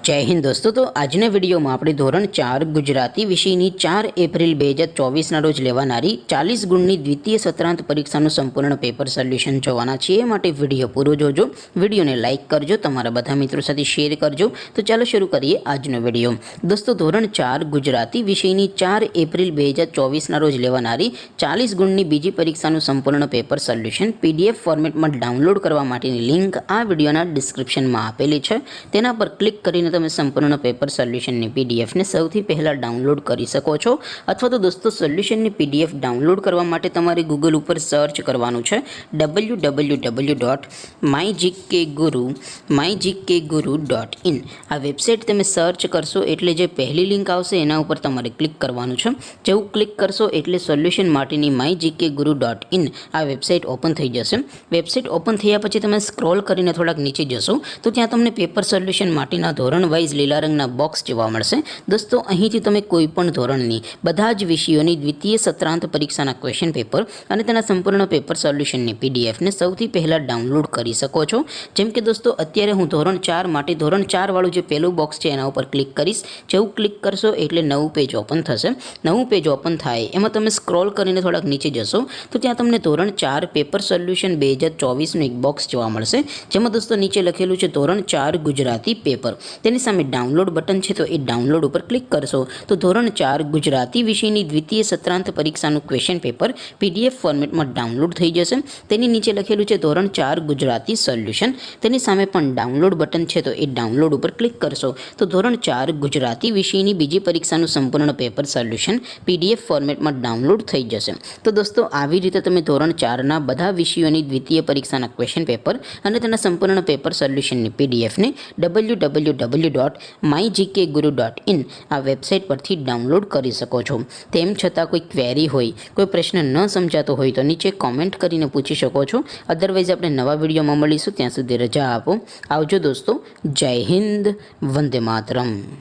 जय हिंद दोस्तों। तो આજના વિડીયોમાં આપણે ધોરણ 4 ગુજરાતી વિષયની 4 એપ્રિલ 2024ના રોજ લેવાનારી 40 ગુણની દ્વિતીય સત્રાંત પરીક્ષાનું સંપૂર્ણ પેપર સોલ્યુશન જોવાના છે। એ માટે વિડીયો પૂરો જોજો, વિડીયોને લાઇક કરજો, તમારા બધા મિત્રો સાથે શેર કરજો। તો ચાલો શરૂ કરીએ આજનો વિડીયો। દોસ્તો ધોરણ 4 ગુજરાતી વિષયની 4 એપ્રિલ 2024ના રોજ લેવાનારી 40 ગુણની બીજી પરીક્ષાનું સંપૂર્ણ પેપર સોલ્યુશન PDF ફોર્મેટમાં ડાઉનલોડ કરવા માટેની લિંક આ વિડીયોના ડિસ્ક્રિપ્શનમાં આપેલી છે। તેના પર ક્લિક કરીને તમે સંપૂર્ણ પેપર સોલ્યુશનની PDF ને સૌથી પહેલાં ડાઉનલોડ કરી શકો છો। અથવા તો દોસ્તો સોલ્યુશનની PDF ડાઉનલોડ કરવા માટે તમારે ગૂગલ ઉપર સર્ચ કરવાનું છે www.mygkguru.in। આ વેબસાઇટ તમે સર્ચ કરશો એટલે જે પહેલી લિંક આવશે એના ઉપર તમારે ક્લિક કરવાનું છે। જેવું ક્લિક કરશો એટલે સોલ્યુશન માટેની mygkguru.in આ વેબસાઇટ ઓપન થઈ જશે। વેબસાઇટ ઓપન થયા પછી તમે સ્ક્રોલ કરીને થોડાક નીચે જશો તો ત્યાં તમને પેપર સોલ્યુશન માટેના ધોરણ વાઇઝ લીલા રંગના બોક્સ જોવા મળશે। દોસ્તો અહીંથી તમે કોઈ પણ ધોરણની બધા જ વિષયોની દ્વિતીય સત્રાંત પરીક્ષાના ક્વેશ્ચન પેપર અને તેના સંપૂર્ણ પેપર સોલ્યુશનની PDF ને સૌથી પહેલાં ડાઉનલોડ કરી શકો છો। જેમ કે દોસ્તો અત્યારે હું ધોરણ 4 માટે ધોરણ 4 વાળું જે પહેલું બોક્સ છે એના ઉપર ક્લિક કરીશ। જેવું ક્લિક કરશો એટલે નવું પેજ ઓપન થશે। નવું પેજ ઓપન થાય એમાં તમે સ્ક્રોલ કરીને થોડાક નીચે જશો તો ત્યાં તમને ધોરણ 4 પેપર સોલ્યુશન 2024નું એક બોક્સ જોવા મળશે। જેમાં દોસ્તો નીચે લખેલું છે ધોરણ 4 ગુજરાતી પેપર। તેની સામે ડાઉનલોડ બટન છે તો એ ડાઉનલોડ ઉપર ક્લિક કરશો તો ધોરણ 4 ગુજરાતી વિષયની દ્વિતીય સત્રાંત પરીક્ષાનું ક્વેશ્ચન પેપર PDF ફોર્મેટમાં ડાઉનલોડ થઈ જશે। તેની નીચે લખેલું છે ધોરણ 4 ગુજરાતી સોલ્યુશન। તેની સામે પણ ડાઉનલોડ બટન છે તો એ ડાઉનલોડ ઉપર ક્લિક કરશો તો ધોરણ 4 ગુજરાતી વિષયની બીજી પરીક્ષાનું સંપૂર્ણ પેપર સોલ્યુશન PDF ફોર્મેટમાં ડાઉનલોડ થઈ જશે। તો દોસ્તો આવી રીતે તમે ધોરણ 4ના બધા વિષયોની દ્વિતીય પરીક્ષાના ક્વેશ્ચન પેપર અને તેના સંપૂર્ણ પેપર સોલ્યુશનની PDF ને www.mygkguru.in આ વેબસાઇટ પરથી ડાઉનલોડ કરી શકો છો। તેમ છતાં કોઈ ક્વેરી હોય, કોઈ પ્રશ્ન ન સમજાતો હોય તો નીચે કોમેન્ટ કરીને પૂછી શકો છો। અદરવાઇઝ આપણે નવા વિડીયોમાં મળીશું, ત્યાં સુધી રજા આપો। આવજો દોસ્તો। જય હિન્દ, વંદે માતરમ।